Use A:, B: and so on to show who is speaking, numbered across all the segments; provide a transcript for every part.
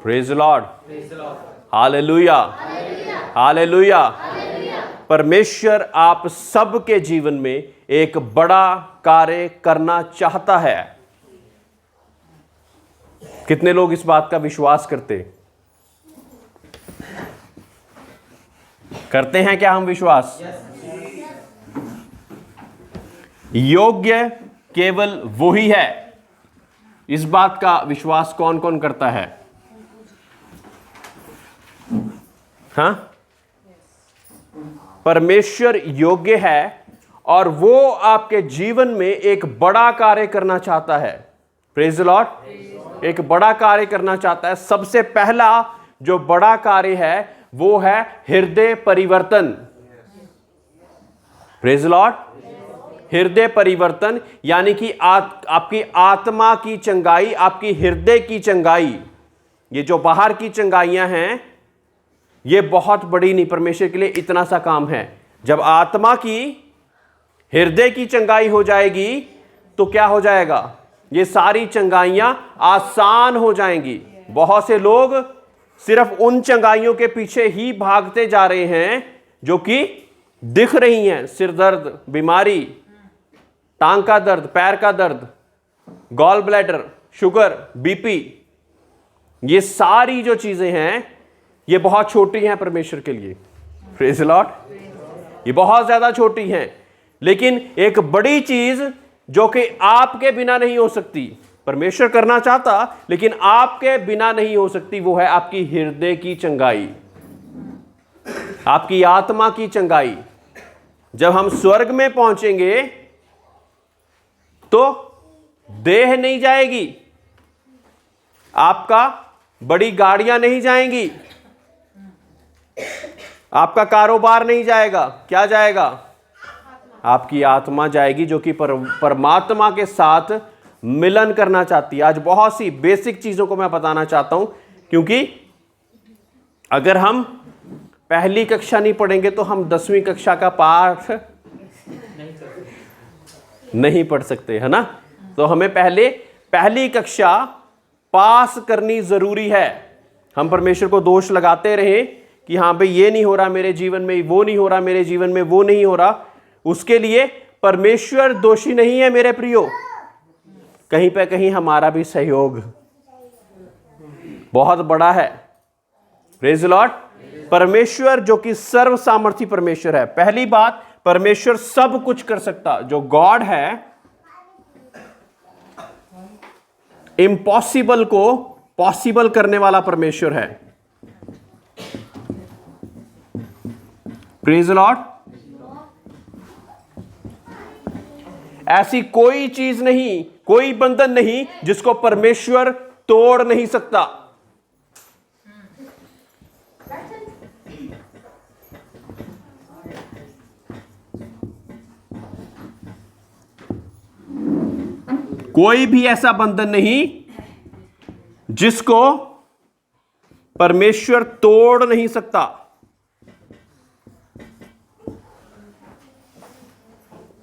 A: Praise the Lord, hallelujah, hallelujah. परमेश्वर आप सबके जीवन में एक बड़ा कार्य करना चाहता है। कितने लोग इस बात का विश्वास करते हैं क्या हम विश्वास? योग्य केवल वो ही है। इस बात का विश्वास कौन कौन करता है? हाँ, परमेश्वर योग्य है और वो आपके जीवन में एक बड़ा कार्य करना चाहता है। Praise the Lord. एक बड़ा कार्य करना चाहता है। सबसे पहला जो बड़ा कार्य है वो है हृदय परिवर्तन। Praise the Lord. हृदय परिवर्तन यानी कि आपकी आत्मा की चंगाई, आपकी हृदय की चंगाई। ये जो बाहर की चंगाइयां हैं ये बहुत बड़ी नहीं, परमेश्वर के लिए इतना सा काम है। जब आत्मा की हृदय की चंगाई हो जाएगी तो क्या हो जाएगा? ये सारी चंगाइयां आसान हो जाएंगी। बहुत से लोग सिर्फ उन चंगाइयों के पीछे ही भागते जा रहे हैं जो कि दिख रही हैं। सिर दर्द, बीमारी, टांग का दर्द, पैर का दर्द, गॉल ब्लैडर, शुगर, बीपी, ये सारी जो चीजें हैं ये बहुत छोटी हैं परमेश्वर के लिए। Praise the Lord. ये बहुत ज्यादा छोटी हैं, लेकिन एक बड़ी चीज जो कि आपके बिना नहीं हो सकती, परमेश्वर करना चाहता लेकिन आपके बिना नहीं हो सकती, वो है आपकी हृदय की चंगाई, आपकी आत्मा की चंगाई। जब हम स्वर्ग में पहुंचेंगे तो देह नहीं जाएगी, आपका बड़ी गाड़ियां नहीं जाएंगी, आपका कारोबार नहीं जाएगा। क्या जाएगा? आपकी आत्मा जाएगी जो कि परमात्मा के साथ मिलन करना चाहती है। आज बहुत सी बेसिक चीजों को मैं बताना चाहता हूं, क्योंकि अगर हम पहली कक्षा नहीं पढ़ेंगे तो हम 10वीं कक्षा का पाठ नहीं पढ़ सकते, है ना। तो हमें पहले पहली कक्षा पास करनी जरूरी है। हम परमेश्वर को दोष लगाते रहे कि हाँ भाई ये नहीं हो रहा मेरे जीवन में, वो नहीं हो रहा मेरे जीवन में, वो नहीं हो रहा, उसके लिए परमेश्वर दोषी नहीं है मेरे प्रियो। कहीं पे कहीं हमारा भी सहयोग बहुत बड़ा है। Praise the Lord. परमेश्वर जो कि सर्व सामर्थी परमेश्वर है। पहली बात, परमेश्वर सब कुछ कर सकता। जो गॉड है, इम्पॉसिबल को पॉसिबल करने वाला परमेश्वर है। Praise the Lord. ऐसी कोई चीज नहीं, कोई बंधन नहीं जिसको परमेश्वर तोड़ नहीं सकता। कोई भी ऐसा बंधन नहीं जिसको परमेश्वर तोड़ नहीं सकता।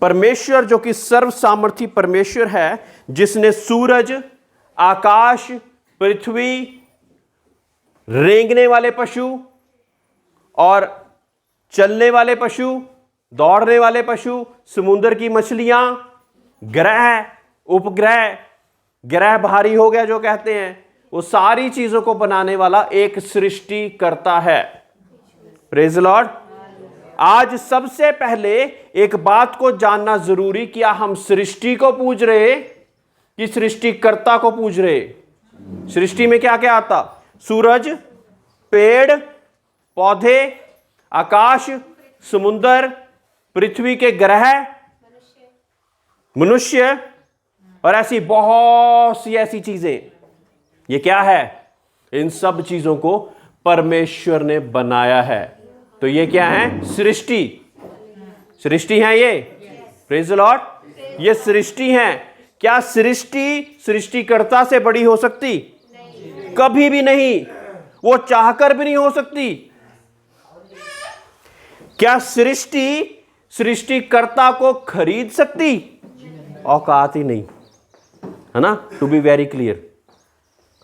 A: परमेश्वर जो कि सर्व सामर्थी परमेश्वर है, जिसने सूरज, आकाश, पृथ्वी, रेंगने वाले पशु और चलने वाले पशु, दौड़ने वाले पशु, समुद्र की मछलियां, ग्रह, उपग्रह, ग्रह भारी हो गया जो कहते हैं, वो सारी चीजों को बनाने वाला एक सृष्टि करता है। Praise the Lord. आज सबसे पहले एक बात को जानना जरूरी, क्या हम सृष्टि को पूज रहे कि सृष्टिकर्ता को पूज रहे? सृष्टि में क्या क्या आता? सूरज, पेड़ पौधे, आकाश, समुद्र, पृथ्वी के ग्रह, मनुष्य और ऐसी बहुत सी ऐसी चीजें। ये क्या है? इन सब चीजों को परमेश्वर ने बनाया है। तो ये क्या है? सृष्टि। सृष्टि है ये। Praise the Lord. ये सृष्टि है। क्या सृष्टि सृष्टिकर्ता से बड़ी हो सकती? कभी भी नहीं। वो चाहकर भी नहीं हो सकती। क्या सृष्टि सृष्टिकर्ता को खरीद सकती? औकात ही नहीं। है ना, टू बी वेरी क्लियर।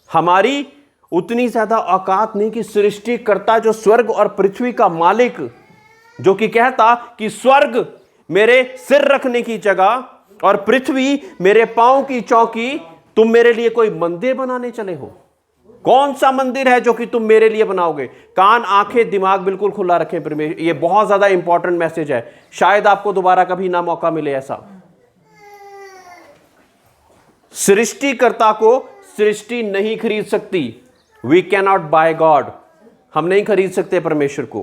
A: हमारी उतनी ज्यादा औकात नहीं कि सृष्टिकर्ता जो स्वर्ग और पृथ्वी का मालिक, जो कि कहता कि स्वर्ग मेरे सिर रखने की जगह और पृथ्वी मेरे पांव की चौकी, तुम मेरे लिए कोई मंदिर बनाने चले हो? कौन सा मंदिर है जो कि तुम मेरे लिए बनाओगे? कान, आंखें, दिमाग बिल्कुल खुला रखें परमेश्वर। ये बहुत ज्यादा इंपॉर्टेंट मैसेज है, शायद आपको दोबारा कभी ना मौका मिले ऐसा। सृष्टिकर्ता को सृष्टि नहीं खरीद सकती। We can not buy God. हम नहीं खरीद सकते परमेश्वर को।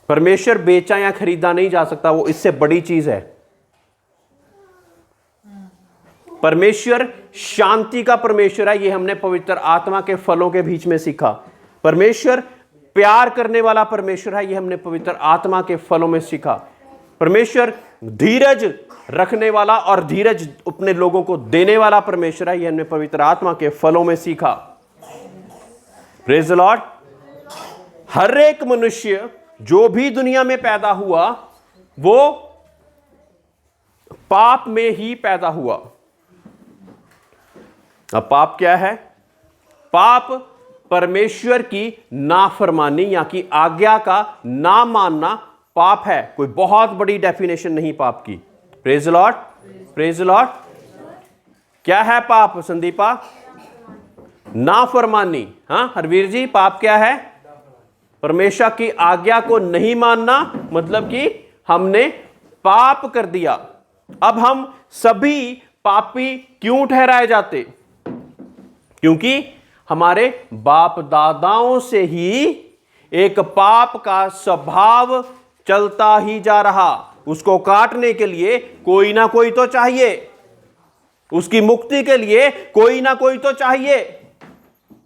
A: परमेश्वर बेचा या खरीदा नहीं जा सकता, वो इससे बड़ी चीज है। परमेश्वर शांति का परमेश्वर है, ये हमने पवित्र आत्मा के फलों के बीच में सीखा। परमेश्वर प्यार करने वाला परमेश्वर है, ये हमने पवित्र आत्मा के फलों में सीखा। परमेश्वर धीरज रखने वाला और धीरज अपने लोगों को देने वाला परमेश्वर है, ये हमने पवित्र आत्मा के फलों में सीखा। Praise the Lord. हर एक मनुष्य जो भी दुनिया में पैदा हुआ वो पाप में ही पैदा हुआ। अब पाप क्या है? पाप परमेश्वर की नाफरमानी या कि आज्ञा का ना मानना पाप है। कोई बहुत बड़ी डेफिनेशन नहीं पाप की। Praise the Lord, praise the Lord. क्या है पाप संदीपा? नाफरमानी। हाँ हरवीर जी, पाप क्या है? परमेश्वर की आज्ञा को नहीं मानना, मतलब कि हमने पाप कर दिया। अब हम सभी पापी क्यों ठहराए जाते? क्योंकि हमारे बाप दादाओं से ही एक पाप का स्वभाव चलता ही जा रहा। उसको काटने के लिए कोई ना कोई तो चाहिए, उसकी मुक्ति के लिए कोई ना कोई तो चाहिए।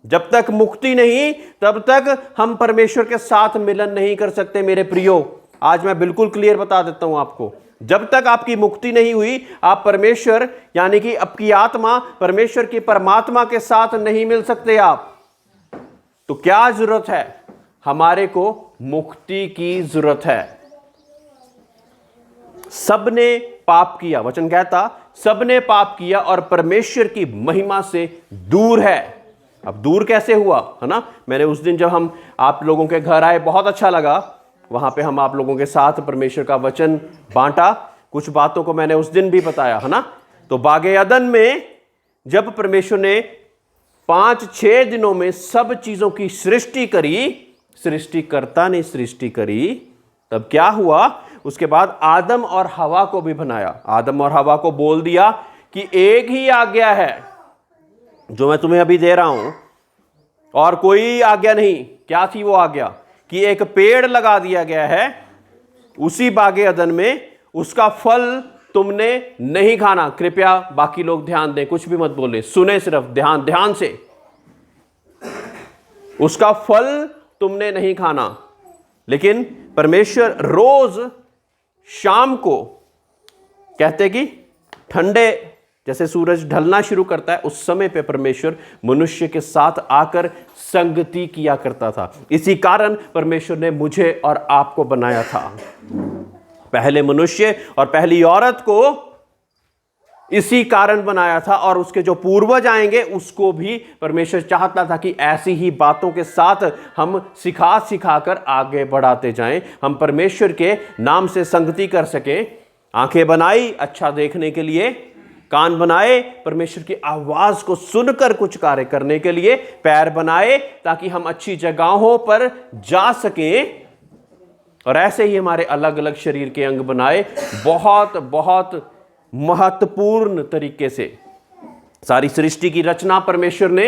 A: जब तक मुक्ति नहीं तब तक हम परमेश्वर के साथ मिलन नहीं कर सकते मेरे प्रियो। आज मैं बिल्कुल क्लियर बता देता हूं आपको, जब तक आपकी मुक्ति नहीं हुई आप परमेश्वर यानी कि आपकी आत्मा परमेश्वर की परमात्मा के साथ नहीं मिल सकते आप। तो क्या जरूरत है? हमारे को मुक्ति की जरूरत है। सबने पाप किया, वचन कहता सबने पाप किया और परमेश्वर की महिमा से दूर है। अब दूर कैसे हुआ, है ना? मैंने उस दिन जब हम आप लोगों के घर आए बहुत अच्छा लगा, वहां पे हम आप लोगों के साथ परमेश्वर का वचन बांटा। कुछ बातों को मैंने उस दिन भी बताया, है ना? तो बागे अदन में जब परमेश्वर ने 5-6 दिनों में सब चीजों की सृष्टि करी, सृष्टिकर्ता ने सृष्टि करी, तब क्या हुआ? उसके बाद आदम और हवा को भी बनाया। आदम और हवा को बोल दिया कि एक ही आज्ञा है जो मैं तुम्हें अभी दे रहा हूं और कोई आज्ञा नहीं। क्या थी वो आज्ञा? कि एक पेड़ लगा दिया गया है उसी बागे अदन में, उसका फल तुमने नहीं खाना। कृपया बाकी लोग ध्यान दें, कुछ भी मत बोले, सुने सिर्फ ध्यान से। उसका फल तुमने नहीं खाना। लेकिन परमेश्वर रोज शाम को कहते कि ठंडे जैसे सूरज ढलना शुरू करता है उस समय पे परमेश्वर मनुष्य के साथ आकर संगति किया करता था। इसी कारण परमेश्वर ने मुझे और आपको बनाया था। पहले मनुष्य और पहली औरत को इसी कारण बनाया था, और उसके जो पूर्वज आएंगे उसको भी परमेश्वर चाहता था कि ऐसी ही बातों के साथ हम सिखा कर आगे बढ़ाते जाएं, हम परमेश्वर के नाम से संगति कर सकें। आंखें बनाई अच्छा देखने के लिए, कान बनाए परमेश्वर की आवाज को सुनकर कुछ कार्य करने के लिए, पैर बनाए ताकि हम अच्छी जगहों पर जा सकें, और ऐसे ही हमारे अलग अलग शरीर के अंग बनाए। बहुत बहुत महत्वपूर्ण तरीके से सारी सृष्टि की रचना परमेश्वर ने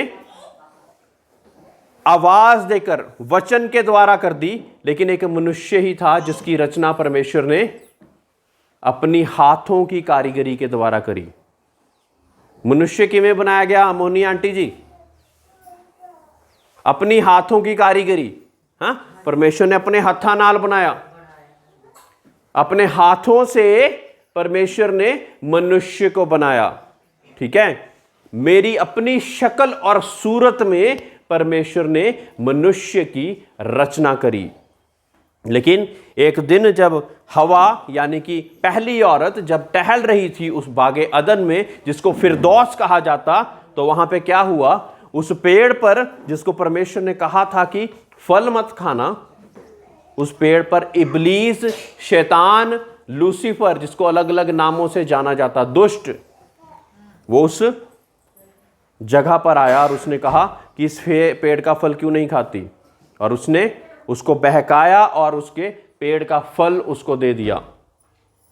A: आवाज देकर वचन के द्वारा कर दी, लेकिन एक मनुष्य ही था जिसकी रचना परमेश्वर ने अपनी हाथों की कारीगरी के द्वारा करी। मनुष्य किमें बनाया गया मोनी आंटी जी? अपनी हाथों की कारीगरी। हाँ, परमेश्वर ने अपने हाथा नाल बनाया। अपने हाथों से परमेश्वर ने मनुष्य को बनाया। ठीक है, मेरी अपनी शक्ल और सूरत में परमेश्वर ने मनुष्य की रचना करी। लेकिन एक दिन जब हवा यानी कि पहली औरत जब टहल रही थी उस बागे अदन में, जिसको फिरदौस कहा जाता, तो वहां पे क्या हुआ, उस पेड़ पर जिसको परमेश्वर ने कहा था कि फल मत खाना, उस पेड़ पर इब्लीस, शैतान, लूसीफर, जिसको अलग अलग नामों से जाना जाता, दुष्ट, वो उस जगह पर आया और उसने कहा कि इस पेड़ का फल क्यों नहीं खाती, और उसने उसको बहकाया और उसके पेड़ का फल उसको दे दिया,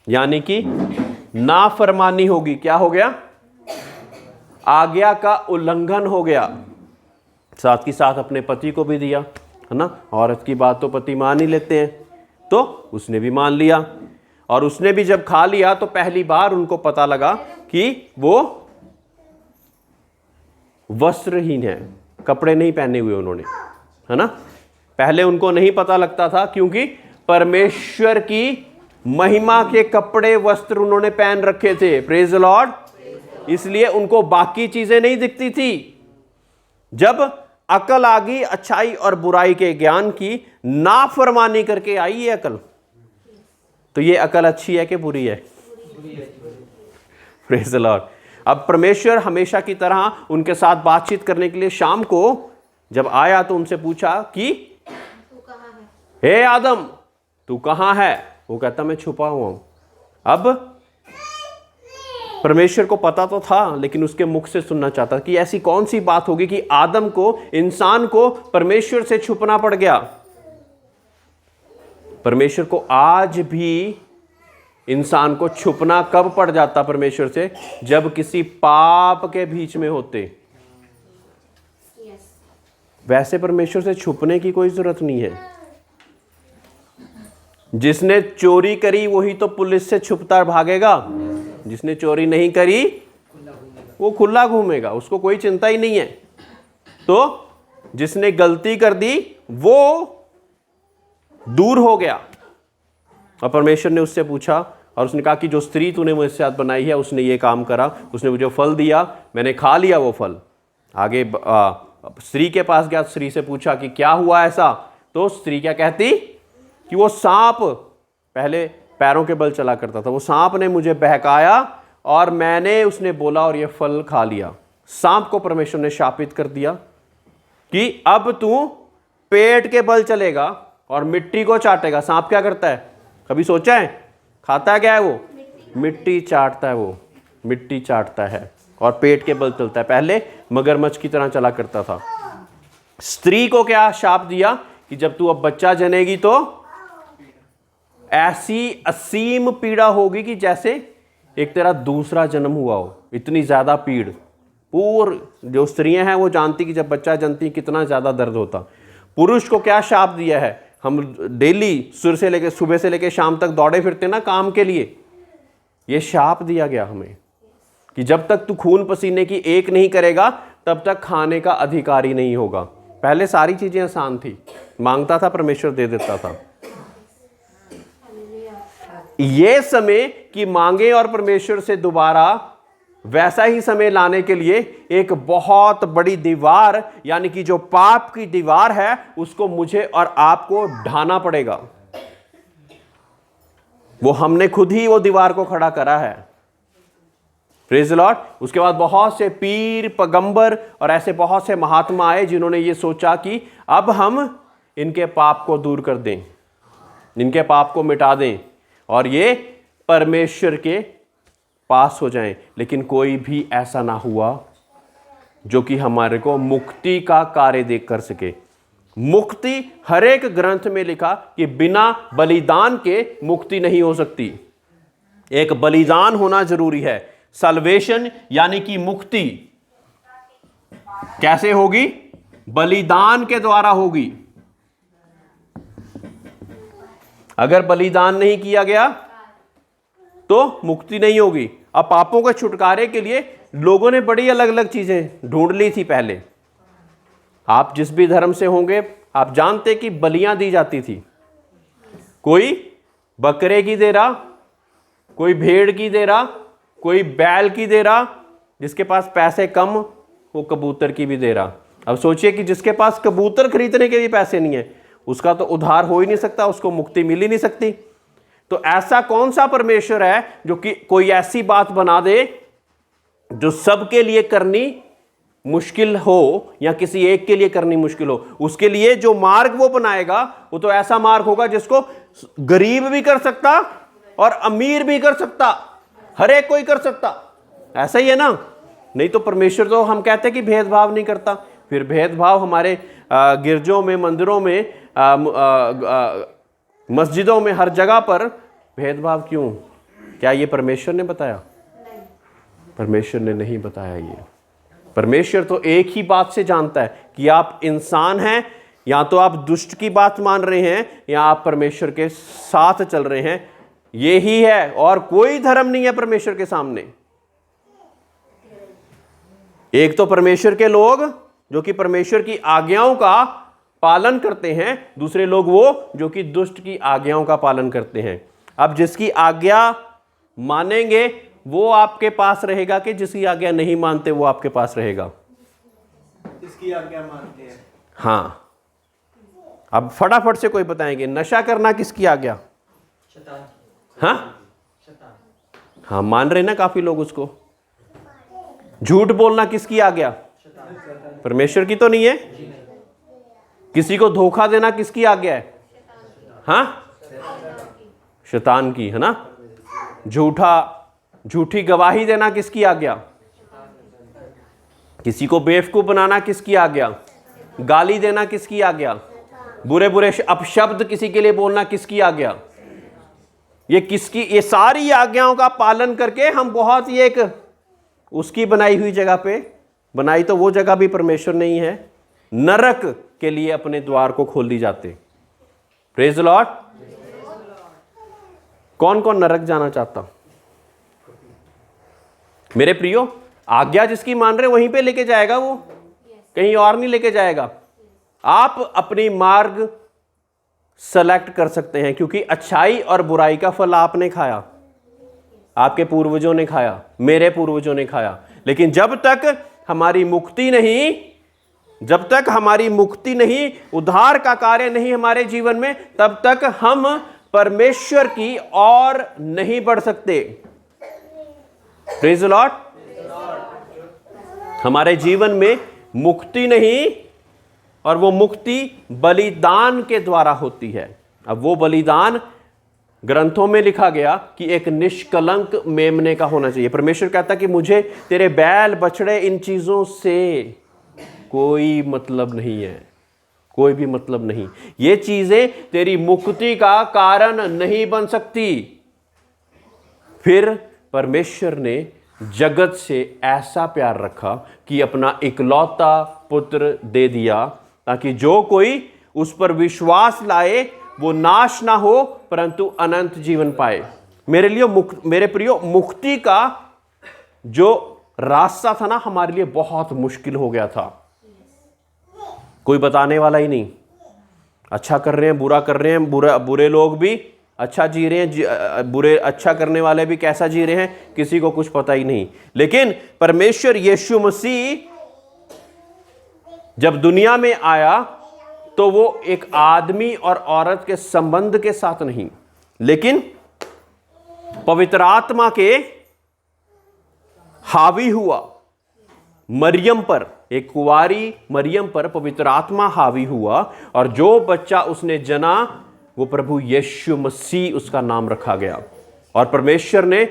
A: यानी कि नाफरमानी होगी। क्या हो गया? आज्ञा का उल्लंघन हो गया। साथ ही साथ अपने पति को भी दिया, है ना, औरत की बात तो पति मान ही लेते हैं, तो उसने भी मान लिया, और उसने भी जब खा लिया तो पहली बार उनको पता लगा कि वो वस्त्रहीन है, कपड़े नहीं पहने हुए उन्होंने, है ना। पहले उनको नहीं पता लगता था क्योंकि परमेश्वर की महिमा के कपड़े, वस्त्र उन्होंने पहन रखे थे, प्रेज द लॉर्ड, इसलिए उनको बाकी चीजें नहीं दिखती थी। जब अकल आ गई अच्छाई और बुराई के ज्ञान की, नाफरमानी करके आई ये अकल, तो ये अकल अच्छी है कि बुरी है? Praise the Lord. अब परमेश्वर हमेशा की तरह उनके साथ बातचीत करने के लिए शाम को जब आया तो उनसे पूछा कि
B: तू कहाँ है?
A: हे आदम, तू कहां है? वो कहता मैं छुपा हुआ हूं। अब परमेश्वर को पता तो था, लेकिन उसके मुख से सुनना चाहता कि ऐसी कौन सी बात होगी कि आदम को, इंसान को परमेश्वर से छुपना पड़ गया। परमेश्वर को आज भी इंसान को छुपना कब पड़ जाता परमेश्वर से? जब किसी पाप के बीच में होते।
B: यस।
A: वैसे परमेश्वर से छुपने की कोई जरूरत नहीं है। जिसने चोरी करी वही तो पुलिस से छुपता भागेगा, जिसने चोरी नहीं करी वो खुला घूमेगा, उसको कोई चिंता ही नहीं है। तो जिसने गलती कर दी वो दूर हो गया। और परमेश्वर ने उससे पूछा और उसने कहा कि जो स्त्री तूने मुझे साथ बनाई है उसने ये काम करा, उसने मुझे फल दिया, मैंने खा लिया वो फल। आगे स्त्री के पास गया, स्त्री से पूछा कि क्या हुआ ऐसा, तो स्त्री क्या कहती कि वो सांप, पहले पैरों के बल चला करता था, वो सांप ने मुझे बहकाया और मैंने, उसने बोला और ये फल खा लिया। सांप को परमेश्वर ने शापित कर दिया कि अब तू पेट के बल चलेगा और मिट्टी को चाटेगा। सांप क्या करता है, कभी सोचा है? खाता है क्या है वो? मिट्टी चाटता है, वो मिट्टी चाटता है और पेट के बल चलता है। पहले मगरमच्छ की तरह चला करता था। स्त्री को क्या शाप दिया कि जब तू अब बच्चा जनेगी तो ऐसी असीम पीड़ा होगी कि जैसे एक तेरा दूसरा जन्म हुआ हो, इतनी ज्यादा पीड़। जो स्त्रियां हैं वो जानती कि जब बच्चा जनती कितना ज्यादा दर्द होता। पुरुष को क्या शाप दिया है? हम डेली सुबह से लेके शाम तक दौड़े फिरते ना काम के लिए, ये शाप दिया गया हमें कि जब तक तू खून पसीने की एक नहीं करेगा तब तक खाने का अधिकारी नहीं होगा। पहले सारी चीजें आसान थी, मांगता था परमेश्वर दे देता था। ये समय कि मांगे और परमेश्वर से दोबारा वैसा ही समय लाने के लिए एक बहुत बड़ी दीवार, यानी कि जो पाप की दीवार है, उसको मुझे और आपको ढाना पड़ेगा। वो हमने खुद ही वो दीवार को खड़ा करा है। Praise the Lord. उसके बाद बहुत से पीर, पैगंबर और ऐसे बहुत से महात्मा आए जिन्होंने ये सोचा कि अब हम इनके पाप को दूर कर दें, इनके पाप को मिटा दें और ये परमेश्वर के पास हो जाएं। लेकिन कोई भी ऐसा ना हुआ जो कि हमारे को मुक्ति का कार्य देख कर सके। मुक्ति हर एक ग्रंथ में लिखा कि बिना बलिदान के मुक्ति नहीं हो सकती। एक बलिदान होना जरूरी है। सल्वेशन यानी कि मुक्ति कैसे होगी? बलिदान के द्वारा होगी। अगर बलिदान नहीं किया गया तो मुक्ति नहीं होगी। अब पापों के छुटकारे के लिए लोगों ने बड़ी अलग अलग चीजें ढूंढ ली थी पहले। आप जिस भी धर्म से होंगे आप जानते कि बलियां दी जाती थी। कोई बकरे की दे रहा, कोई भेड़ की दे रहा, कोई बैल की दे रहा, जिसके पास पैसे कम वो कबूतर की भी दे रहा। अब सोचिए कि जिसके पास कबूतर खरीदने के भी पैसे नहीं है उसका तो उद्धार हो ही नहीं सकता, उसको मुक्ति मिल ही नहीं सकती। तो ऐसा कौन सा परमेश्वर है जो कि कोई ऐसी बात बना दे जो सबके लिए करनी मुश्किल हो या किसी एक के लिए करनी मुश्किल हो? उसके लिए जो मार्ग वो बनाएगा वो तो ऐसा मार्ग होगा जिसको गरीब भी कर सकता और अमीर भी कर सकता, हर एक कोई कर सकता। ऐसा ही है ना? नहीं तो परमेश्वर तो हम कहते हैं कि भेदभाव नहीं करता। फिर भेदभाव हमारे गिरजों में, मंदिरों में, मस्जिदों में, हर जगह पर भेदभाव क्यों? क्या ये परमेश्वर ने बताया? परमेश्वर ने नहीं बताया। ये परमेश्वर तो एक ही बात से जानता है कि आप इंसान हैं, या तो आप दुष्ट की बात मान रहे हैं या आप परमेश्वर के साथ चल रहे हैं। ये ही है, और कोई धर्म नहीं है परमेश्वर के सामने। एक तो परमेश्वर के लोग जो कि परमेश्वर की आज्ञाओं का पालन करते हैं, दूसरे लोग वो जो कि दुष्ट की आज्ञाओं का पालन करते हैं। अब जिसकी आज्ञा मानेंगे वो आपके पास रहेगा कि जिसकी आज्ञा नहीं मानते वो आपके पास रहेगा?
B: इसकी आज्ञा मानते हैं।
A: हाँ, अब फटाफट से कोई बताएंगे, नशा करना किसकी आज्ञा? हाँ हाँ, मान रहे ना काफी लोग उसको। झूठ बोलना किसकी आज्ञा? परमेश्वर की तो नहीं है। किसी को धोखा देना किसकी आज्ञा है? हाँ, शैतान की, है ना? झूठी गवाही देना किसकी आज्ञा? किसी को बेवकूफ बनाना किसकी आज्ञा? गाली देना किसकी आज्ञा? बुरे बुरे अपशब्द किसी के लिए बोलना किसकी आज्ञा? ये सारी आज्ञाओं का पालन करके हम बहुत ही एक उसकी बनाई हुई जगह पे, बनाई तो वो जगह भी परमेश्वर नहीं है, नरक के लिए अपने द्वार को खोल दी जाते। Praise the Lord. कौन कौन नरक जाना चाहता? मेरे प्रियो, आज्ञा जिसकी मान रहे वहीं पे लेके जाएगा वो, कहीं और नहीं लेके जाएगा। आप अपनी मार्ग सेलेक्ट कर सकते हैं, क्योंकि अच्छाई और बुराई का फल आपने खाया, आपके पूर्वजों ने खाया, मेरे पूर्वजों ने खाया। लेकिन जब तक हमारी मुक्ति नहीं, उद्धार का कार्य नहीं हमारे जीवन में, तब तक हम परमेश्वर की ओर नहीं बढ़ सकते। Praise the Lord. हमारे जीवन में मुक्ति नहीं, और वो मुक्ति बलिदान के द्वारा होती है। अब वो बलिदान ग्रंथों में लिखा गया कि एक निष्कलंक मेमने का होना चाहिए। परमेश्वर कहता कि मुझे तेरे बैल बछड़े इन चीजों से कोई मतलब नहीं है, कोई भी मतलब नहीं। ये चीजें तेरी मुक्ति का कारण नहीं बन सकती। फिर परमेश्वर ने जगत से ऐसा प्यार रखा कि अपना इकलौता पुत्र दे दिया, ताकि जो कोई उस पर विश्वास लाए वो नाश ना हो परंतु अनंत जीवन पाए। मेरे प्रियो, मुक्ति का जो रास्ता था ना हमारे लिए बहुत मुश्किल हो गया था। कोई बताने वाला ही नहीं। अच्छा कर रहे हैं, बुरा कर रहे हैं, बुरे लोग भी अच्छा जी रहे हैं, बुरे अच्छा करने वाले भी कैसा जी रहे हैं, किसी को कुछ पता ही नहीं। लेकिन परमेश्वर यीशु मसीह जब दुनिया में आया तो वो एक आदमी और औरत के संबंध के साथ नहीं, लेकिन पवित्र आत्मा के हावी हुआ मरियम पर, एक कुंवारी मरियम पर पवित्र आत्मा हावी हुआ, और जो बच्चा उसने जना वो प्रभु यीशु मसीह उसका नाम रखा गया। और परमेश्वर ने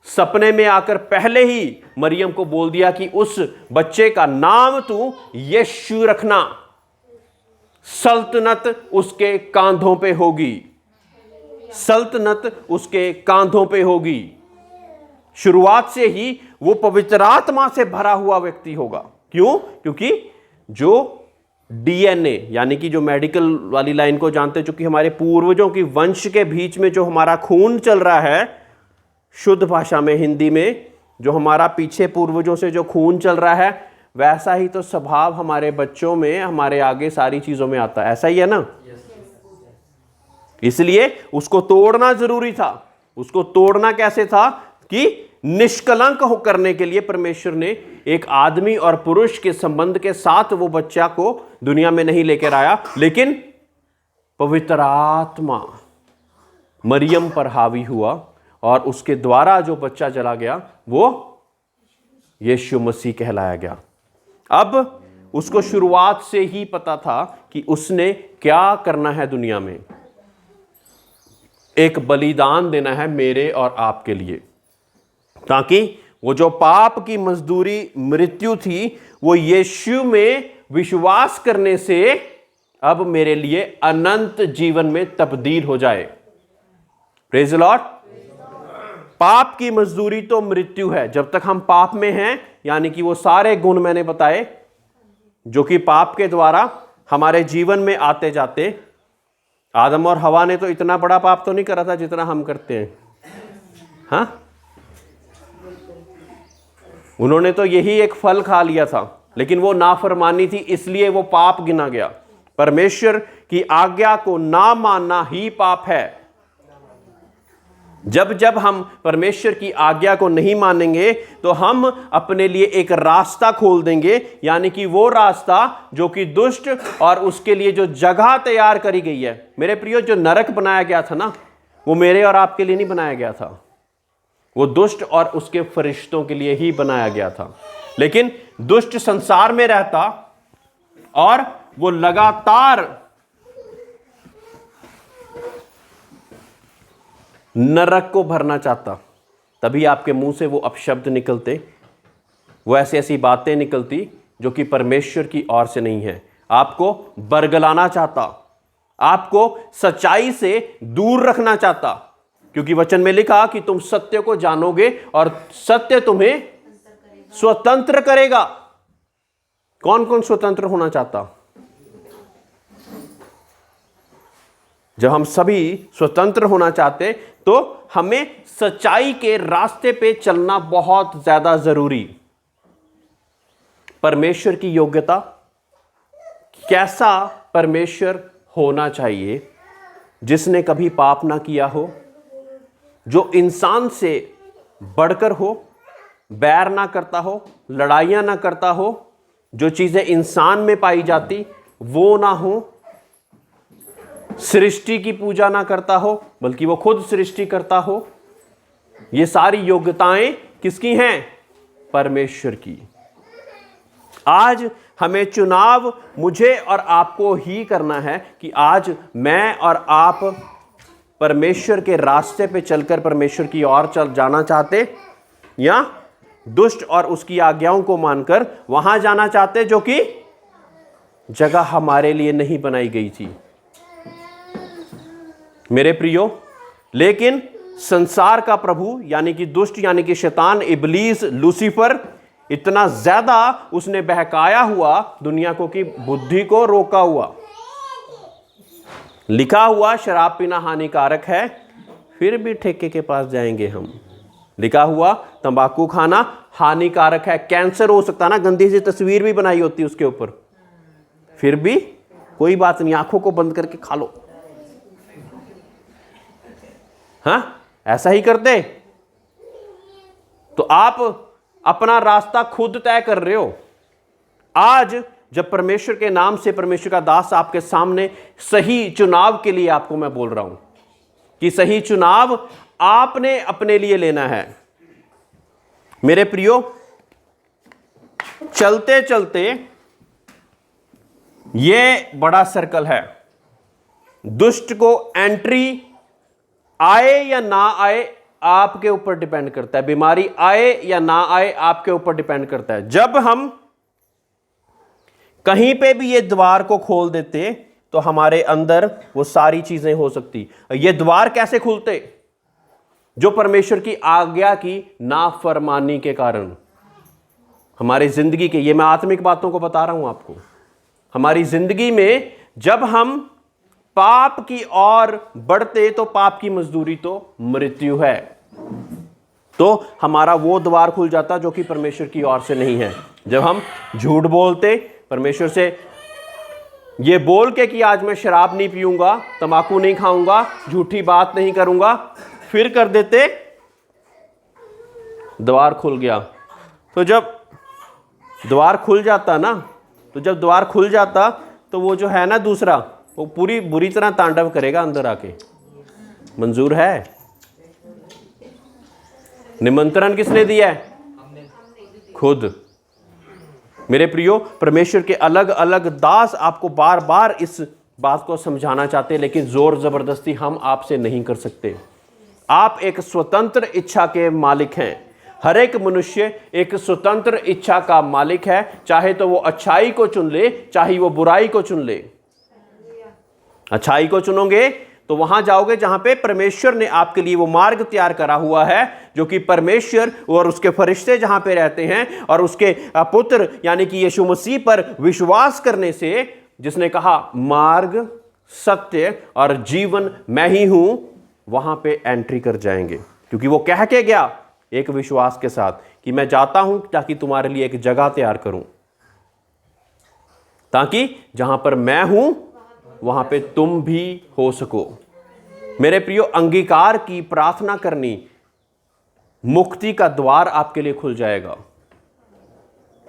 A: सपने में आकर पहले ही मरियम को बोल दिया कि उस बच्चे का नाम तू यीशु रखना, सल्तनत उसके कांधों पे होगी, सल्तनत उसके कांधों पे होगी। शुरुआत से ही वो पवित्र आत्मा से भरा हुआ व्यक्ति होगा। क्यों? क्योंकि जो डीएनए यानी कि जो मेडिकल वाली लाइन को जानते हैं, चूंकि हमारे पूर्वजों की वंश के बीच में जो हमारा खून चल रहा है, शुद्ध भाषा में हिंदी में जो हमारा पीछे पूर्वजों से जो खून चल रहा है, वैसा ही तो स्वभाव हमारे बच्चों में, हमारे आगे सारी चीजों में आता है। ऐसा ही है ना? इसलिए उसको तोड़ना जरूरी था। उसको तोड़ना कैसे था कि निष्कलंक हो करने के लिए परमेश्वर ने एक आदमी और पुरुष के संबंध के साथ वो बच्चा को दुनिया में नहीं लेकर आया, लेकिन पवित्र आत्मा मरियम पर हावी हुआ और उसके द्वारा जो बच्चा चला गया वो यीशु मसीह कहलाया गया। अब उसको शुरुआत से ही पता था कि उसने क्या करना है दुनिया में। एक बलिदान देना है मेरे और आपके लिए, ताकि वो जो पाप की मजदूरी मृत्यु थी वो यीशु में विश्वास करने से अब मेरे लिए अनंत जीवन में तब्दील हो जाए। Praise the Lord. पाप की मजदूरी तो मृत्यु है। जब तक हम पाप में हैं, यानी कि वो सारे गुण मैंने बताए जो कि पाप के द्वारा हमारे जीवन में आते जाते। आदम और हवा ने तो इतना बड़ा पाप तो नहीं करा था जितना हम करते हैं, हाँ। उन्होंने तो यही एक फल खा लिया था, लेकिन वो नाफरमानी थी, इसलिए वो पाप गिना गया। परमेश्वर की आज्ञा को ना मानना ही पाप है। जब जब हम परमेश्वर की आज्ञा को नहीं मानेंगे तो हम अपने लिए एक रास्ता खोल देंगे, यानी कि वो रास्ता जो कि दुष्ट और उसके लिए जो जगह तैयार करी गई है। मेरे प्रियो, जो नरक बनाया गया था ना, वो मेरे और आपके लिए नहीं बनाया गया था, वो दुष्ट और उसके फरिश्तों के लिए ही बनाया गया था। लेकिन दुष्ट संसार में रहता और वो लगातार नरक को भरना चाहता, तभी आपके मुंह से वो अपशब्द निकलते, वो ऐसी ऐसी बातें निकलती जो कि परमेश्वर की ओर से नहीं है। आपको बरगलाना चाहता, आपको सच्चाई से दूर रखना चाहता, क्योंकि वचन में लिखा कि तुम सत्य को जानोगे और सत्य तुम्हें स्वतंत्र करेगा। कौन कौन स्वतंत्र होना चाहता? जब हम सभी स्वतंत्र होना चाहते तो हमें सच्चाई के रास्ते पे चलना बहुत ज्यादा जरूरी। परमेश्वर की योग्यता, कैसा परमेश्वर होना चाहिए? जिसने कभी पाप ना किया हो, जो इंसान से बढ़कर हो, बैर ना करता हो, लड़ाइयां ना करता हो, जो चीजें इंसान में पाई जाती वो ना हो, सृष्टि की पूजा ना करता हो बल्कि वो खुद सृष्टि करता हो। ये सारी योग्यताएं किसकी हैं? परमेश्वर की। आज हमें चुनाव मुझे और आपको ही करना है कि आज मैं और आप परमेश्वर के रास्ते पे चलकर परमेश्वर की ओर चल जाना चाहते, या दुष्ट और उसकी आज्ञाओं को मानकर वहां जाना चाहते जो कि जगह हमारे लिए नहीं बनाई गई थी। मेरे प्रियो, लेकिन संसार का प्रभु यानी कि दुष्ट यानी कि शैतान, इब्लीस, लूसीफर, इतना ज्यादा उसने बहकाया हुआ दुनिया को कि बुद्धि को रोका हुआ। लिखा हुआ शराब पीना हानिकारक है, फिर भी ठेके के पास जाएंगे हम। लिखा हुआ तंबाकू खाना हानिकारक है, कैंसर हो सकता ना, गंदी सी तस्वीर भी बनाई होती उसके ऊपर, फिर भी कोई बात नहीं, आंखों को बंद करके खा लो। हाँ, ऐसा ही करते तो आप अपना रास्ता खुद तय कर रहे हो। आज जब परमेश्वर के नाम से परमेश्वर का दास आपके सामने सही चुनाव के लिए आपको मैं बोल रहा हूं कि सही चुनाव आपने अपने लिए लेना है। मेरे प्रियो, चलते चलते ये बड़ा सर्कल है। दुष्ट को एंट्री आए या ना आए आपके ऊपर डिपेंड करता है, बीमारी आए या ना आए आपके ऊपर डिपेंड करता है। जब हम कहीं पे भी ये द्वार को खोल देते तो हमारे अंदर वो सारी चीजें हो सकती। ये द्वार कैसे खुलते? जो परमेश्वर की आज्ञा की नाफरमानी के कारण हमारी जिंदगी के, ये मैं आत्मिक बातों को बता रहा हूं आपको, हमारी जिंदगी में जब हम पाप की ओर बढ़ते तो पाप की मजदूरी तो मृत्यु है, तो हमारा वो द्वार खुल जाता जो कि परमेश्वर की ओर से नहीं है। जब हम झूठ बोलते, परमेश्वर से ये बोल के कि आज मैं शराब नहीं पीऊंगा, तंबाकू नहीं खाऊंगा, झूठी बात नहीं करूंगा, फिर कर देते, द्वार खुल गया। तो जब द्वार खुल जाता ना, तो जब द्वार खुल जाता तो वो जो है ना दूसरा, वो पूरी बुरी तरह तांडव करेगा अंदर आके। मंजूर है? निमंत्रण किसने दिया है? खुद। मेरे प्रियो, परमेश्वर के अलग अलग दास आपको बार बार इस बात को समझाना चाहते हैं, लेकिन जोर जबरदस्ती हम आपसे नहीं कर सकते। आप एक स्वतंत्र इच्छा के मालिक हैं। हर एक मनुष्य एक स्वतंत्र इच्छा का मालिक है, चाहे तो वो अच्छाई को चुन ले, चाहे वो बुराई को चुन ले। अच्छाई को चुनोगे तो वहां जाओगे जहां पे परमेश्वर ने आपके लिए वो मार्ग तैयार करा हुआ है, जो कि परमेश्वर और उसके फरिश्ते जहां पे रहते हैं, और उसके पुत्र यानी कि यीशु मसीह पर विश्वास करने से, जिसने कहा मार्ग, सत्य और जीवन मैं ही हूं, वहां पे एंट्री कर जाएंगे। क्योंकि वो कह के गया एक विश्वास के साथ कि मैं जाता हूं ताकि तुम्हारे लिए एक जगह तैयार करूं, ताकि जहां पर मैं हूं वहां पे तुम भी हो सको। मेरे प्रियो, अंगीकार की प्रार्थना करनी, मुक्ति का द्वार आपके लिए खुल जाएगा।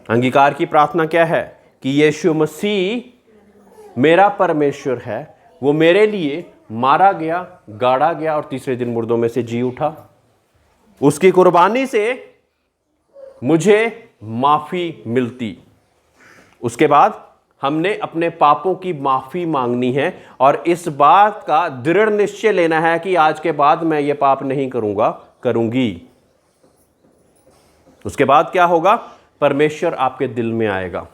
A: अंगीकार की प्रार्थना क्या है? कि यीशु मसीह मेरा परमेश्वर है, वो मेरे लिए मारा गया, गाड़ा गया और तीसरे दिन मुर्दों में से जी उठा। उसकी कुर्बानी से मुझे माफी मिलती। उसके बाद हमने अपने पापों की माफी मांगनी है और इस बात का दृढ़ निश्चय लेना है कि आज के बाद मैं ये पाप नहीं करूंगा, करूंगी। उसके बाद क्या होगा? परमेश्वर आपके दिल में आएगा।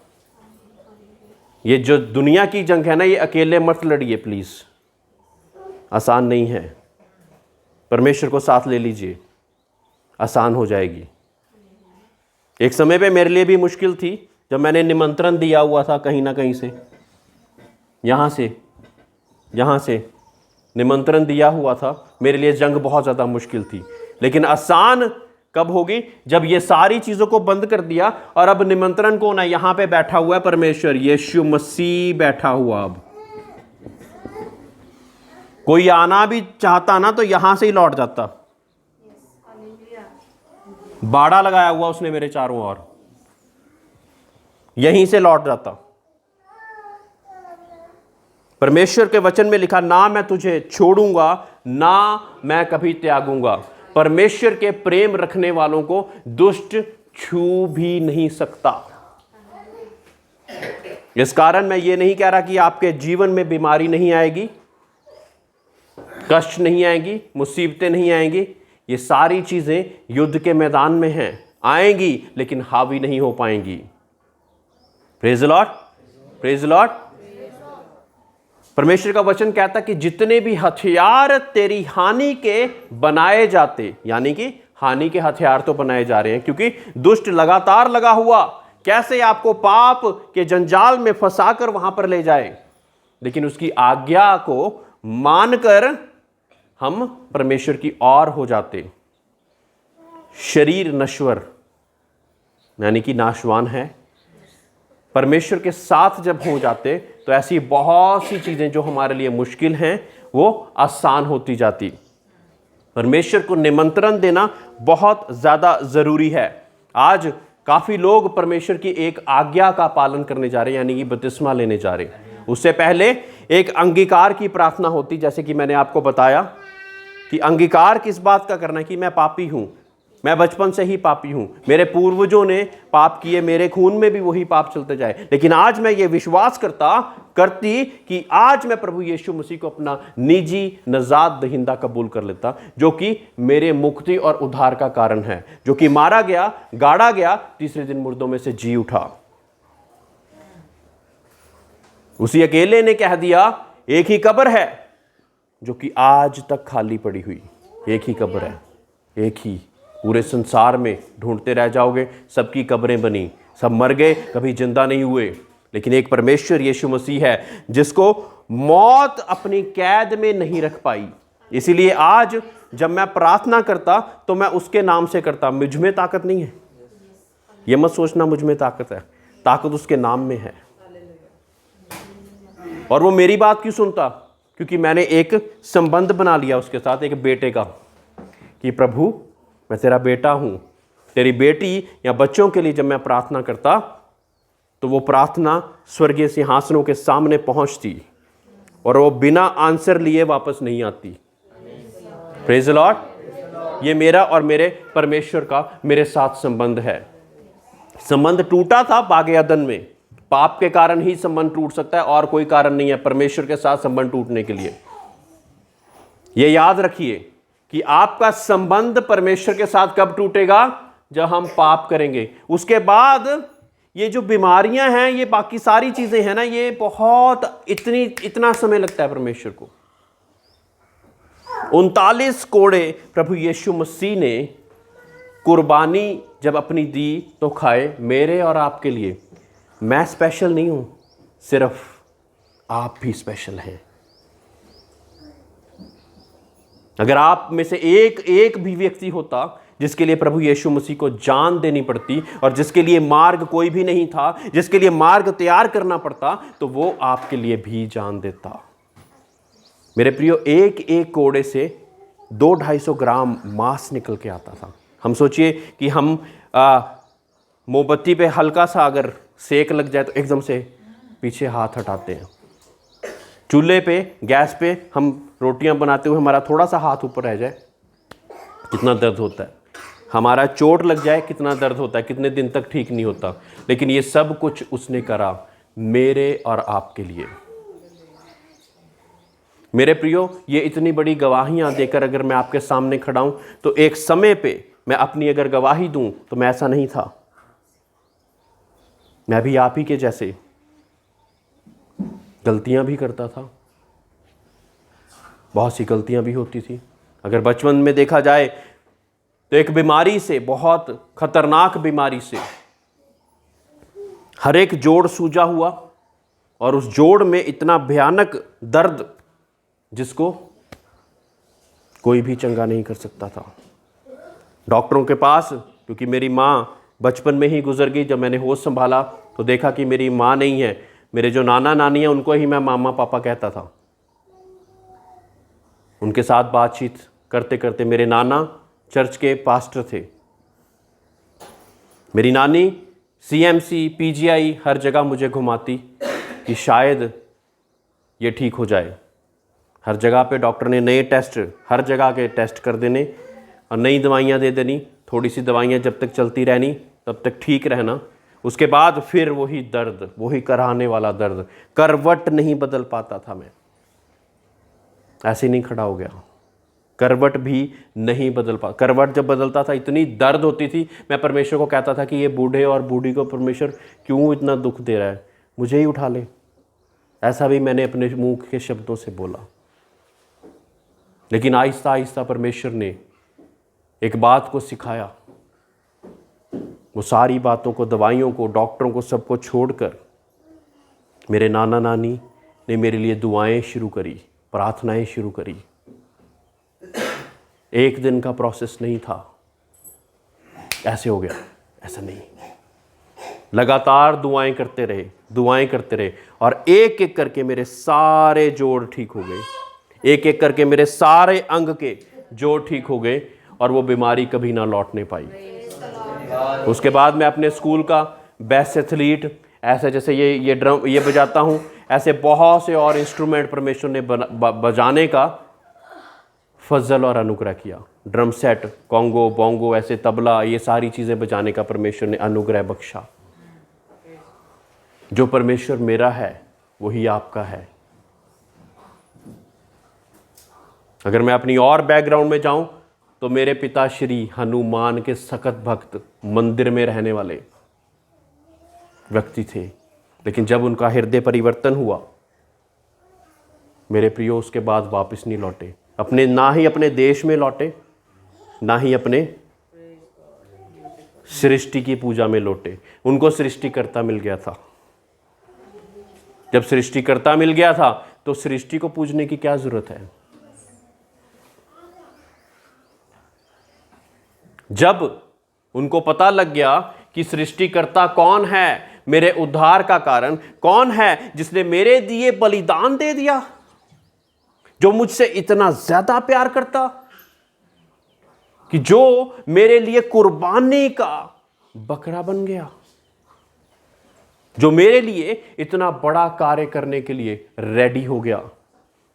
A: ये जो दुनिया की जंग है ना, ये अकेले मत लड़िए प्लीज, आसान नहीं है। परमेश्वर को साथ ले लीजिए, आसान हो जाएगी। एक समय पे मेरे लिए भी मुश्किल थी, जब मैंने निमंत्रण दिया हुआ था कहीं ना कहीं से, यहाँ से निमंत्रण दिया हुआ था, मेरे लिए जंग बहुत ज़्यादा मुश्किल थी। लेकिन आसान कब होगी? जब ये सारी चीज़ों को बंद कर दिया और अब निमंत्रण कौन है? यहाँ पे बैठा हुआ है परमेश्वर, यीशु मसीह बैठा हुआ। अब कोई आना भी चाहता ना तो यहाँ से ही लौट जाता। बाड़ा लगाया हुआ उसने मेरे चारों ओर, यहीं से लौट जाता। परमेश्वर के वचन में लिखा, ना मैं तुझे छोड़ूंगा, ना मैं कभी त्यागूंगा। परमेश्वर के प्रेम रखने वालों को दुष्ट छू भी नहीं सकता। इस कारण मैं ये नहीं कह रहा कि आपके जीवन में बीमारी नहीं आएगी, कष्ट नहीं आएगी, मुसीबतें नहीं आएंगी। ये सारी चीजें युद्ध के मैदान में हैं, आएंगी लेकिन हावी नहीं हो पाएंगी। Praise the Lord, praise the Lord. परमेश्वर का वचन कहता कि जितने भी हथियार तेरी हानि के बनाए जाते, यानी कि हानि के हथियार तो बनाए जा रहे हैं, क्योंकि दुष्ट लगातार लगा हुआ कैसे आपको पाप के जंजाल में फंसाकर वहां पर ले जाए। लेकिन उसकी आज्ञा को मानकर हम परमेश्वर की ओर हो जाते। शरीर नश्वर यानी कि नाशवान है, परमेश्वर के साथ जब हो जाते तो ऐसी बहुत सी चीजें जो हमारे लिए मुश्किल हैं वो आसान होती जाती। परमेश्वर को निमंत्रण देना बहुत ज्यादा जरूरी है। आज काफी लोग परमेश्वर की एक आज्ञा का पालन करने जा रहे हैं, यानी कि बपतिस्मा लेने जा रहे हैं। उससे पहले एक अंगीकार की प्रार्थना होती, जैसे कि मैंने आपको बताया कि अंगीकार किस बात का करना है कि मैं पापी हूं, मैं बचपन से ही पापी हूं, मेरे पूर्वजों ने पाप किए, मेरे खून में भी वही पाप चलते जाए। लेकिन आज मैं ये विश्वास करती कि आज मैं प्रभु यीशु मसीह को अपना निजी नजात दहिंदा कबूल कर लेता, जो कि मेरे मुक्ति और उद्धार का कारण है, जो कि मारा गया, गाड़ा गया, तीसरे दिन मुर्दों में से जी उठा। उसी अकेले ने कह दिया एक ही कब्र है जो कि आज तक खाली पड़ी हुई, एक ही कब्र है, एक ही। पूरे संसार में ढूंढते रह जाओगे, सबकी कब्रें बनी, सब मर गए, कभी जिंदा नहीं हुए। लेकिन एक परमेश्वर यीशु मसीह है जिसको मौत अपनी कैद में नहीं रख पाई। इसीलिए आज जब मैं प्रार्थना करता तो मैं उसके नाम से करता। मुझ में ताकत नहीं है, यह मत सोचना मुझ में ताकत है, ताकत उसके नाम में है। और वो मेरी बात क्यों सुनता? क्योंकि मैंने एक संबंध बना लिया उसके साथ, एक बेटे का, कि प्रभु मैं तेरा बेटा हूं। तेरी बेटी या बच्चों के लिए जब मैं प्रार्थना करता तो वो प्रार्थना स्वर्गीय सिंहासनों के सामने पहुंचती और वो बिना आंसर लिए वापस नहीं आती। Praise the Lord. ये मेरा और मेरे परमेश्वर का मेरे साथ संबंध है। संबंध टूटा था बागे अदन में, पाप के कारण ही संबंध टूट सकता है और कोई कारण नहीं है परमेश्वर के साथ संबंध टूटने के लिए। ये याद रखिए कि आपका संबंध परमेश्वर के साथ कब टूटेगा? जब हम पाप करेंगे। उसके बाद ये जो बीमारियां हैं, ये बाकी सारी चीजें हैं ना, ये बहुत इतना समय लगता है परमेश्वर को। 39 कोड़े प्रभु यीशु मसीह ने कुर्बानी जब अपनी दी तो खाए मेरे और आपके लिए। मैं स्पेशल नहीं हूं, सिर्फ आप भी स्पेशल हैं। अगर आप में से एक भी व्यक्ति होता जिसके लिए प्रभु यीशु मसीह को जान देनी पड़ती और जिसके लिए मार्ग कोई भी नहीं था, जिसके लिए मार्ग तैयार करना पड़ता, तो वो आपके लिए भी जान देता। मेरे प्रियो, एक कोड़े से 200-250 ग्राम मांस निकल के आता था। हम सोचिए कि हम मोमबत्ती पे हल्का सा अगर सेक लग जाए तो एकदम से पीछे हाथ हटाते हैं। चूल्हे पे, गैस पे हम रोटियां बनाते हुए हमारा थोड़ा सा हाथ ऊपर रह जाए, कितना दर्द होता है। हमारा चोट लग जाए, कितना दर्द होता है, कितने दिन तक ठीक नहीं होता। लेकिन ये सब कुछ उसने करा मेरे और आपके लिए। मेरे प्रियो, ये इतनी बड़ी गवाहियां देकर अगर मैं आपके सामने खड़ा हूं तो एक समय पे मैं अपनी अगर गवाही दूं तो मैं ऐसा नहीं था। मैं भी आप ही के जैसे गलतियां भी करता था, बहुत सी गलतियां भी होती थी। अगर बचपन में देखा जाए तो एक बीमारी से, बहुत खतरनाक बीमारी से हर एक जोड़ सूजा हुआ और उस जोड़ में इतना भयानक दर्द जिसको कोई भी चंगा नहीं कर सकता था। डॉक्टरों के पास, क्योंकि मेरी माँ बचपन में ही गुजर गई, जब मैंने होश संभाला तो देखा कि मेरी माँ नहीं है, मेरे जो नाना नानी हैं उनको ही मैं मामा पापा कहता था। उनके साथ बातचीत करते करते, मेरे नाना चर्च के पास्टर थे, मेरी नानी CMC PGI हर जगह मुझे घुमाती कि शायद ये ठीक हो जाए। हर जगह पे डॉक्टर ने नए टेस्ट, हर जगह के टेस्ट कर देने और नई दवाइयाँ दे देनी। थोड़ी सी दवाइयाँ जब तक चलती रहनी तब तक ठीक रहना, उसके बाद फिर वही दर्द, वही कराने वाला दर्द। करवट नहीं बदल पाता था मैं, ऐसे नहीं खड़ा हो गया। करवट भी नहीं बदल पा, करवट जब बदलता था इतनी दर्द होती थी। मैं परमेश्वर को कहता था कि ये बूढ़े और बूढ़ी को परमेश्वर क्यों इतना दुख दे रहा है, मुझे ही उठा ले। ऐसा भी मैंने अपने मुंह के शब्दों से बोला। लेकिन आहिस्ता आहिस्ता परमेश्वर ने एक बात को सिखाया। वो सारी बातों को, दवाइयों को, डॉक्टरों को, सबको छोड़कर मेरे नाना नानी ने मेरे लिए दुआएं शुरू करी, प्रार्थनाएं शुरू करी। एक दिन का प्रोसेस नहीं था, ऐसे हो गया, ऐसा नहीं। लगातार दुआएं करते रहे और एक एक करके मेरे सारे जोड़ ठीक हो गए। एक एक करके मेरे सारे अंग के जोड़ ठीक हो गए और वो बीमारी कभी ना लौटने पाई। उसके बाद मैं अपने स्कूल का बेस्ट एथलीट, ऐसे जैसे ये ड्रम ये बजाता हूँ, ऐसे बहुत से और इंस्ट्रूमेंट परमेश्वर ने बजाने का फजल और अनुग्रह किया। ड्रम सेट, कॉन्गो, बोंगो, ऐसे तबला, ये सारी चीज़ें बजाने का परमेश्वर ने अनुग्रह बख्शा। जो परमेश्वर मेरा है वही आपका है। अगर मैं अपनी और बैकग्राउंड में जाऊं तो मेरे पिता श्री हनुमान के सख्त भक्त, मंदिर में रहने वाले व्यक्ति थे। लेकिन जब उनका हृदय परिवर्तन हुआ मेरे प्रियो, उसके बाद वापस नहीं लौटे। ना ही अपने देश में लौटे, ना ही अपने सृष्टि की पूजा में लौटे। उनको सृष्टिकर्ता मिल गया था। जब सृष्टिकर्ता मिल गया था तो सृष्टि को पूजने की क्या जरूरत है। जब उनको पता लग गया कि सृष्टिकर्ता कौन है, मेरे उद्धार का कारण कौन है, जिसने मेरे लिए बलिदान दे दिया, जो मुझसे इतना ज्यादा प्यार करता, कि जो मेरे लिए कुर्बानी का बकरा बन गया, जो मेरे लिए इतना बड़ा कार्य करने के लिए रेडी हो गया,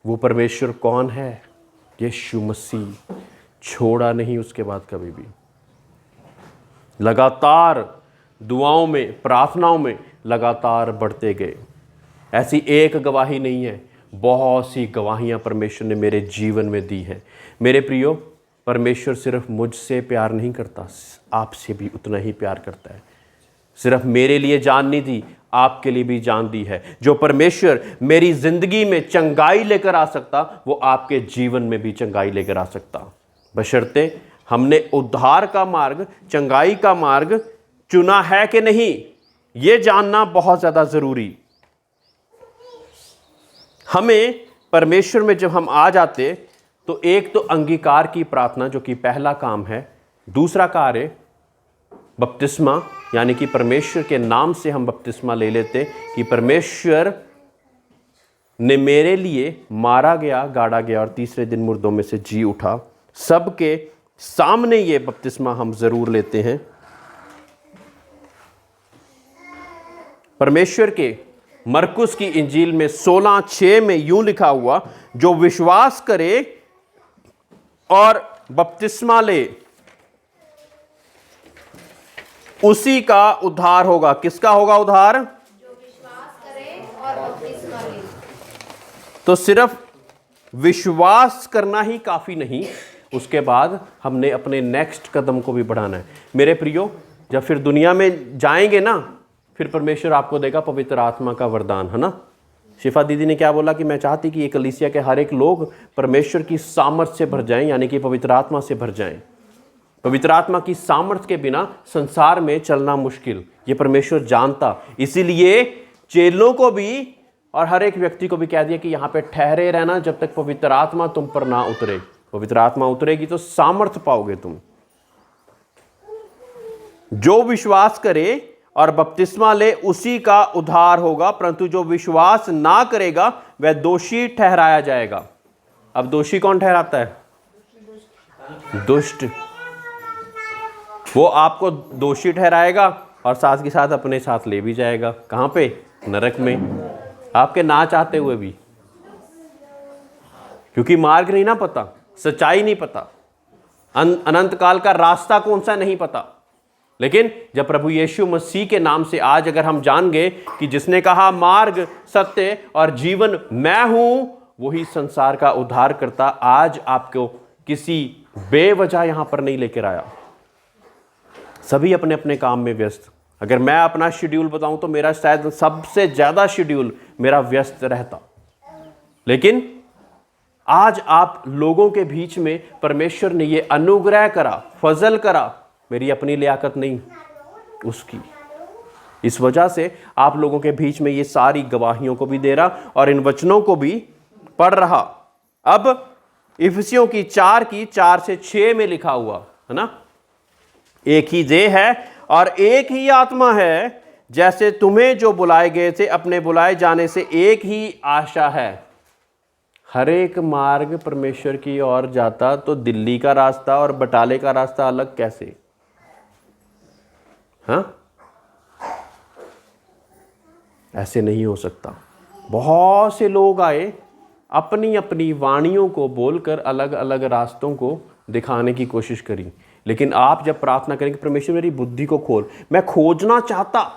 A: वो परमेश्वर कौन है? यीशु मसीह। छोड़ा नहीं उसके बाद कभी भी। लगातार दुआओं में, प्रार्थनाओं में लगातार बढ़ते गए। ऐसी एक गवाही नहीं है, बहुत सी गवाहियां परमेश्वर ने मेरे जीवन में दी हैं। मेरे प्रियो, परमेश्वर सिर्फ मुझसे प्यार नहीं करता, आपसे भी उतना ही प्यार करता है। सिर्फ मेरे लिए जान नहीं दी, आपके लिए भी जान दी है। जो परमेश्वर मेरी जिंदगी में चंगाई लेकर आ सकता, वो आपके जीवन में भी चंगाई लेकर आ सकता, बशर्ते हमने उद्धार का मार्ग, चंगाई का मार्ग चुना है कि नहीं, ये जानना बहुत ज़्यादा ज़रूरी। हमें परमेश्वर में जब हम आ जाते तो एक तो अंगीकार की प्रार्थना, जो कि पहला काम है। दूसरा कार्य बपतिस्मा, यानी कि परमेश्वर के नाम से हम बपतिस्मा ले लेते कि परमेश्वर ने मेरे लिए मारा गया, गाड़ा गया और तीसरे दिन मुर्दों में से जी उठा। सबके सामने ये बपतिस्मा हम जरूर लेते हैं। परमेश्वर के मरकुस की इंजील में 16:6 में यूं लिखा हुआ, जो विश्वास करे और बपतिस्मा ले उसी का उद्धार होगा। किसका होगा उद्धार?
C: जो विश्वास करे और बपतिस्मा ले।
A: तो सिर्फ विश्वास करना ही काफी नहीं, उसके बाद हमने अपने नेक्स्ट कदम को भी बढ़ाना है। मेरे प्रियो, जब फिर दुनिया में जाएंगे ना, फिर परमेश्वर आपको देगा पवित्र आत्मा का वरदान, है ना। शिफा दीदी ने क्या बोला कि मैं चाहती कि ये कलीसिया के हर एक लोग परमेश्वर की सामर्थ्य से भर जाएं, यानी कि पवित्र आत्मा से भर जाएं। पवित्र आत्मा की सामर्थ्य के बिना संसार में चलना मुश्किल, ये परमेश्वर जानता। इसीलिए चेलों को भी और हर एक व्यक्ति को भी कह दिया कि यहाँ पे ठहरे रहना जब तक पवित्र आत्मा तुम पर ना उतरे। पवित्र आत्मा उतरेगी तो सामर्थ्य पाओगे तुम। जो विश्वास करे और बपतिस्मा ले उसी का उद्धार होगा, परंतु जो विश्वास ना करेगा वह दोषी ठहराया जाएगा। अब दोषी कौन ठहराता है? दुष्ट। वो आपको दोषी ठहराएगा और साथ के साथ अपने साथ ले भी जाएगा। कहां पे? नरक में, आपके ना चाहते हुए भी, क्योंकि मार्ग नहीं ना पता, सच्चाई नहीं पता, अनंत काल का रास्ता कौन सा नहीं पता। लेकिन जब प्रभु यीशु मसीह के नाम से आज अगर हम जान गए कि जिसने कहा मार्ग, सत्य और जीवन मैं हूं, वही संसार का उद्धार करता, आज आपको किसी बेवजह यहां पर नहीं लेकर आया। सभी अपने अपने काम में व्यस्त। अगर मैं अपना शेड्यूल बताऊं तो मेरा शायद सबसे ज्यादा शेड्यूल मेरा व्यस्त रहता, लेकिन आज आप लोगों के बीच में परमेश्वर ने ये अनुग्रह करा, फजल करा, मेरी अपनी लियाकत नहीं, उसकी। इस वजह से आप लोगों के बीच में ये सारी गवाहियों को भी दे रहा और इन वचनों को भी पढ़ रहा। अब इफिसियों की 4 से 6 में लिखा हुआ है ना, एक ही देह है और एक ही आत्मा है, जैसे तुम्हें जो बुलाए गए थे अपने बुलाए जाने से एक ही आशा है। हर एक मार्ग परमेश्वर की ओर जाता, तो दिल्ली का रास्ता और बटाले का रास्ता अलग कैसे? हाँ, ऐसे नहीं हो सकता। बहुत से लोग आए, अपनी अपनी वाणियों को बोलकर अलग अलग रास्तों को दिखाने की कोशिश करी, लेकिन आप जब प्रार्थना करेंगे, परमेश्वर मेरी बुद्धि को खोल, मैं खोजना चाहता,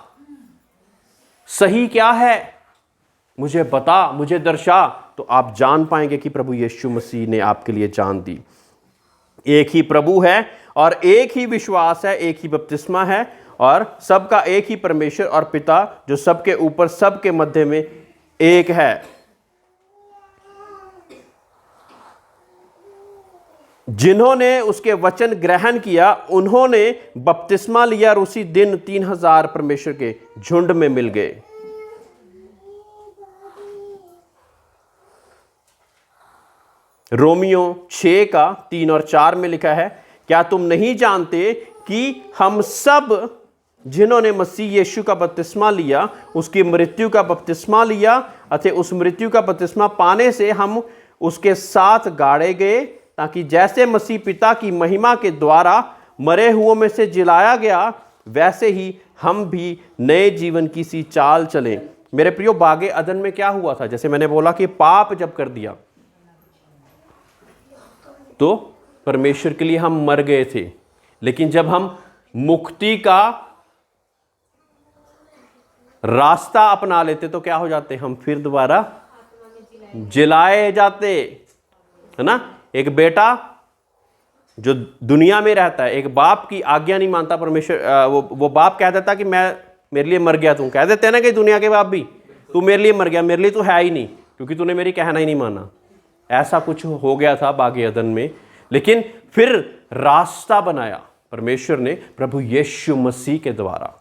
A: सही क्या है मुझे बता, मुझे दर्शा, तो आप जान पाएंगे कि प्रभु यीशु मसीह ने आपके लिए जान दी। एक ही प्रभु है और एक ही विश्वास है, एक ही बपतिस्मा है और सबका एक ही परमेश्वर और पिता, जो सबके ऊपर सबके मध्य में एक है। जिन्होंने उसके वचन ग्रहण किया, उन्होंने बपतिस्मा लिया और उसी दिन 3000 परमेश्वर के झुंड में मिल गए। रोमियो 6:3 और 4 में लिखा है, क्या तुम नहीं जानते कि हम सब जिन्होंने मसीह यीशु का बपतिस्मा लिया, उसकी मृत्यु का बपतिस्मा लिया, अतः उस मृत्यु का बपतिस्मा पाने से हम उसके साथ गाड़े गए, ताकि जैसे मसीह पिता की महिमा के द्वारा मरे हुओं में से जिलाया गया, वैसे ही हम भी नए जीवन की सी चाल चलें। मेरे प्रियो, बागे अदन में क्या हुआ था? जैसे मैंने बोला कि पाप जब कर दिया, तो परमेश्वर के लिए हम मर गए थे, लेकिन जब हम मुक्ति का रास्ता अपना लेते तो क्या हो जाते, हम फिर दोबारा जिलाए जाते, है ना। एक बेटा जो दुनिया में रहता है, एक बाप की आज्ञा नहीं मानता, परमेश्वर वो बाप कह देता कि मैं मेरे लिए मर गया, तू कह देते हैं ना कि दुनिया के बाप भी, तू मेरे लिए मर गया, मेरे लिए तो है ही नहीं, क्योंकि तूने मेरी कहना ही नहीं माना। ऐसा कुछ हो गया था बागे अदन में, लेकिन फिर रास्ता बनाया परमेश्वर ने प्रभु यीशु मसीह के द्वारा।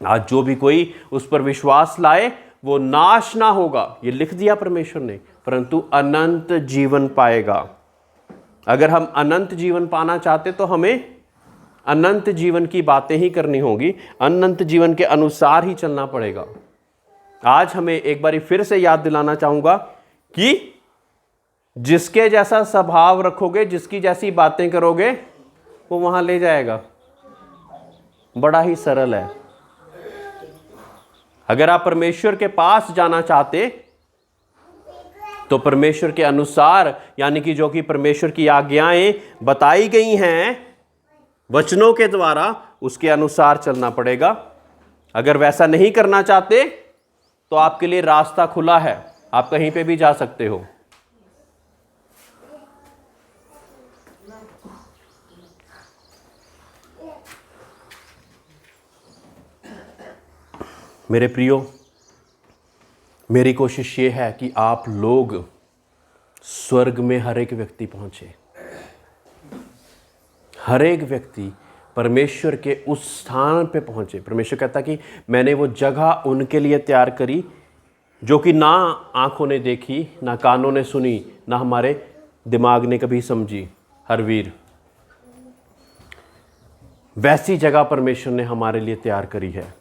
A: आज जो भी कोई उस पर विश्वास लाए वो नाश ना होगा, ये लिख दिया परमेश्वर ने, परंतु अनंत जीवन पाएगा। अगर हम अनंत जीवन पाना चाहते तो हमें अनंत जीवन की बातें ही करनी होगी, अनंत जीवन के अनुसार ही चलना पड़ेगा। आज हमें एक बारी फिर से याद दिलाना चाहूंगा कि जिसके जैसा स्वभाव रखोगे, जिसकी जैसी बातें करोगे, वो वहां ले जाएगा। बड़ा ही सरल है। अगर आप परमेश्वर के पास जाना चाहते तो परमेश्वर के अनुसार, यानी कि जो कि परमेश्वर की आज्ञाएं बताई गई हैं वचनों के द्वारा, उसके अनुसार चलना पड़ेगा। अगर वैसा नहीं करना चाहते तो आपके लिए रास्ता खुला है, आप कहीं पे भी जा सकते हो। मेरे प्रियो, मेरी कोशिश ये है कि आप लोग स्वर्ग में हर एक व्यक्ति पहुंचे, हर एक व्यक्ति परमेश्वर के उस स्थान पे पहुंचे। परमेश्वर कहता कि मैंने वो जगह उनके लिए तैयार करी जो कि ना आंखों ने देखी, ना कानों ने सुनी, ना हमारे दिमाग ने कभी समझी। हर वीर, वैसी जगह परमेश्वर ने हमारे लिए तैयार करी है।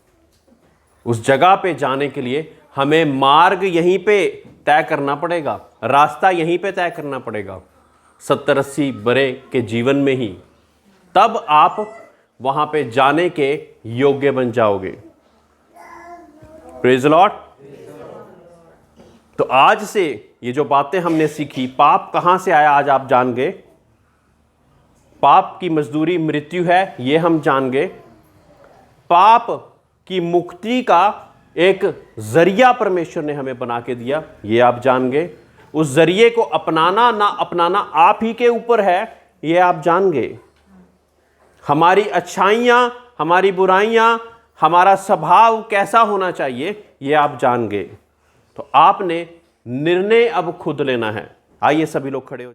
A: उस जगह पे जाने के लिए हमें मार्ग यहीं पे तय करना पड़ेगा, रास्ता यहीं पे तय करना पड़ेगा 70-80 बरे के जीवन में ही, तब आप वहां पे जाने के योग्य बन जाओगे। Praise the Lord. तो आज से ये जो बातें हमने सीखी, पाप कहां से आया आज आप जान गए, पाप की मजदूरी मृत्यु है ये हम जान गए, पाप की मुक्ति का एक जरिया परमेश्वर ने हमें बना के दिया ये आप जान गए, उस जरिए को अपनाना ना अपनाना आप ही के ऊपर है ये आप जान गए। हमारी अच्छाइयाँ, हमारी बुराइयाँ, हमारा स्वभाव कैसा होना चाहिए ये आप जान गए। तो आपने निर्णय अब खुद लेना है। आइए सभी लोग खड़े हो।